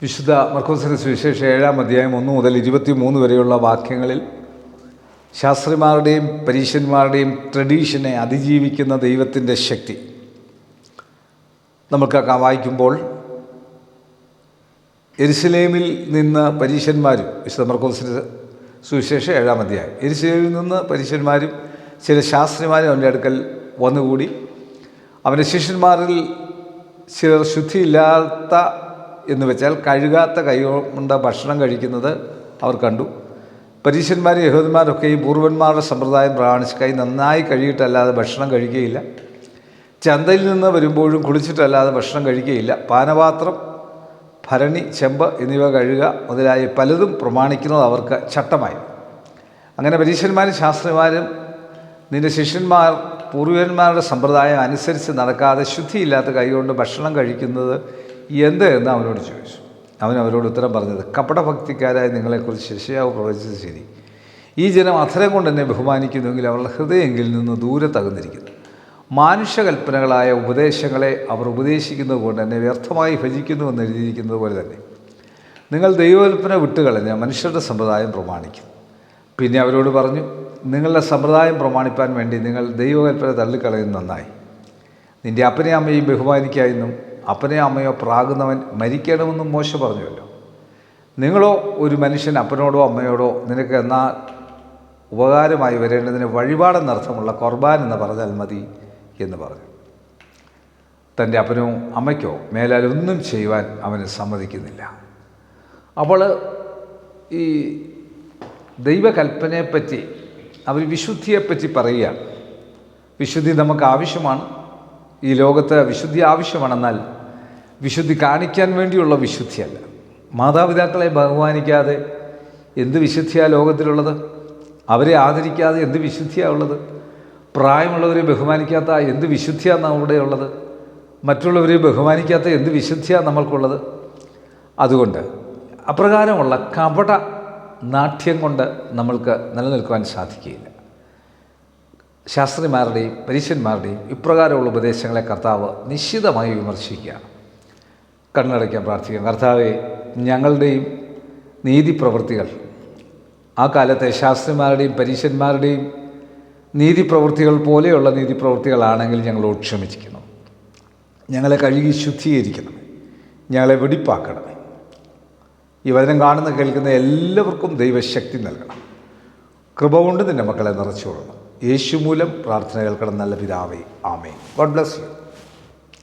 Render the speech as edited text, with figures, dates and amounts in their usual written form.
വിശുദ്ധ മർക്കോസിന്റെ സുവിശേഷം 7-ാം അധ്യായം 1 മുതൽ 23 വരെയുള്ള വാക്യങ്ങളിൽ ശാസ്ത്രിമാരുടെയും പരീശന്മാരുടെയും ട്രഡീഷനെ അതിജീവിക്കുന്ന ദൈവത്തിൻ്റെ ശക്തി നമുക്കൊക്കെ വായിക്കുമ്പോൾ, യെരുശലേമിൽ നിന്ന് പരീശന്മാരും, വിശുദ്ധ മർക്കോസിന്റെ സുവിശേഷം 7-ാം അധ്യായം, യെരുശലേമിൽ നിന്ന് പരീശന്മാരും ചില ശാസ്ത്രിമാരും അവൻ്റെ അടുക്കൽ വന്നുകൂടി. അവൻ്റെ ശിഷ്യന്മാരിൽ ചിലർ ശുദ്ധിയില്ലാത്ത എന്ന് വെച്ചാൽ കഴുകാത്ത കൈ കൊണ്ട് ഭക്ഷണം കഴിക്കുന്നത് അവർ കണ്ടു. പരീശന്മാരും യഹൂദന്മാരൊക്കെയും പൂർവന്മാരുടെ സമ്പ്രദായം പ്രമാണിച്ച് കൈ നന്നായി കഴുകിയിട്ടല്ലാതെ ഭക്ഷണം കഴിക്കുകയില്ല. ചന്തയിൽ നിന്ന് വരുമ്പോഴും കുളിച്ചിട്ടല്ലാതെ ഭക്ഷണം കഴിക്കുകയില്ല. പാനപാത്രം, ഭരണി, ചെമ്പ് എന്നിവ കഴുകുക മുതലായ പലതും പ്രമാണിക്കുന്നത് അവർക്ക് ചട്ടമായി. അങ്ങനെ പരീശന്മാരും ശാസ്ത്രിമാരും നിന്റെ ശിഷ്യന്മാർ പൂർവന്മാരുടെ സമ്പ്രദായം അനുസരിച്ച് നടക്കാതെ ശുദ്ധിയില്ലാത്ത കൈകൊണ്ട് ഭക്ഷണം കഴിക്കുന്നത് എന്ത് എന്ന് അവനോട് ചോദിച്ചു. അവരോട് ഉത്തരം പറഞ്ഞത്, കപടഭക്തിക്കാരായ നിങ്ങളെക്കുറിച്ച് ശിശയാവ് പ്രവചിച്ചത് ശരി. ഈ ജനം അധരം കൊണ്ട് എന്നെ ബഹുമാനിക്കുന്നുവെങ്കിൽ അവരുടെ ഹൃദയമെങ്കിൽ നിന്ന് ദൂരെ തകർന്നിരിക്കുന്നു. മാനുഷകൽപ്പനകളായ ഉപദേശങ്ങളെ അവർ ഉപദേശിക്കുന്നത് കൊണ്ട് എന്നെ വ്യർത്ഥമായി ഭജിക്കുന്നുവെന്ന് എഴുതിയിരിക്കുന്നത് പോലെ തന്നെ നിങ്ങൾ ദൈവകൽപ്പന വിട്ടുകളഞ്ഞ മനുഷ്യരുടെ സമ്പ്രദായം പ്രമാണിക്കുന്നു. പിന്നെ അവരോട് പറഞ്ഞു, നിങ്ങളുടെ സമ്പ്രദായം പ്രമാണിപ്പാൻ വേണ്ടി നിങ്ങൾ ദൈവകൽപ്പന തള്ളിക്കളയുന്ന നന്നായി. നിൻ്റെ അപ്പനെയും അമ്മയും ബഹുമാനിക്കായെന്നും അപ്പനെയോ അമ്മയോ പ്രാകുന്നവൻ മരിക്കണമെന്നും മോശ പറഞ്ഞുവല്ലോ. നിങ്ങളോ ഒരു മനുഷ്യൻ അപ്പനോടോ അമ്മയോടോ നിനക്ക് എന്നാൽ ഉപകാരമായി വരേണ്ടതിന് വഴിപാടെന്നർത്ഥമുള്ള ഖുർബാൻ എന്ന് പറഞ്ഞാൽ മതി എന്ന് പറഞ്ഞു. തൻ്റെ അപ്പനോ അമ്മയ്ക്കോ മേലാൽ ഒന്നും ചെയ്യുവാൻ അവന് സമ്മതിക്കുന്നില്ല. അപ്പോൾ ഈ ദൈവകൽപ്പനയെപ്പറ്റി, അവർ വിശുദ്ധിയെപ്പറ്റി പറയുകയാണ്. വിശുദ്ധി നമുക്ക് ആവശ്യമാണ്. ഈ ലോകത്ത് വിശുദ്ധി ആവശ്യമാണെന്നാൽ വിശുദ്ധി കാണിക്കാൻ വേണ്ടിയുള്ള വിശുദ്ധിയല്ല. മാതാപിതാക്കളെ ബഹുമാനിക്കാതെ എന്ത് വിശുദ്ധിയാണ് ലോകത്തിലുള്ളത്? അവരെ ആദരിക്കാതെ എന്ത് വിശുദ്ധിയാണ് ഉള്ളത്? പ്രായമുള്ളവരെ ബഹുമാനിക്കാത്ത എന്ത് വിശുദ്ധിയാണ് നമ്മുടെ ഉള്ളത്? മറ്റുള്ളവരെ ബഹുമാനിക്കാത്ത എന്ത് വിശുദ്ധിയാണ് നമ്മൾക്കുള്ളത്? അതുകൊണ്ട് അപ്രകാരമുള്ള കപട നാട്യം കൊണ്ട് നമ്മൾക്ക് നിലനിൽക്കുവാൻ സാധിക്കുകയില്ല. ശാസ്ത്രിമാരുടെയും പരീശന്മാരുടെയും ഇപ്രകാരമുള്ള ഉപദേശങ്ങളെ കർത്താവ് നിശ്ചിതമായി വിമർശിക്കുകയാണ്. കണ്ണടയ്ക്കാൻ പ്രാർത്ഥിക്കാം. കർത്താവെ, ഞങ്ങളുടെയും നീതിപ്രവൃത്തികൾ ആ കാലത്തെ ശാസ്ത്രിമാരുടെയും പരീശന്മാരുടെയും നീതിപ്രവൃത്തികൾ പോലെയുള്ള നീതിപ്രവൃത്തികളാണെങ്കിൽ ഞങ്ങളോട് ക്ഷമിച്ചിരിക്കണം. ഞങ്ങളെ കഴുകി ശുദ്ധീകരിക്കണം. ഞങ്ങളെ വെടിപ്പാക്കണമേ. ഈ വചനം കാണുന്ന കേൾക്കുന്ന എല്ലാവർക്കും ദൈവശക്തി നൽകണം. കൃപ കൊണ്ട് നിൻ്റെ മക്കളെ നിറച്ചു കൊള്ളണം. യേശു മൂലം പ്രാർത്ഥന കേൾക്കണം. നല്ല പിതാവേ, ആമേൻ. God bless you.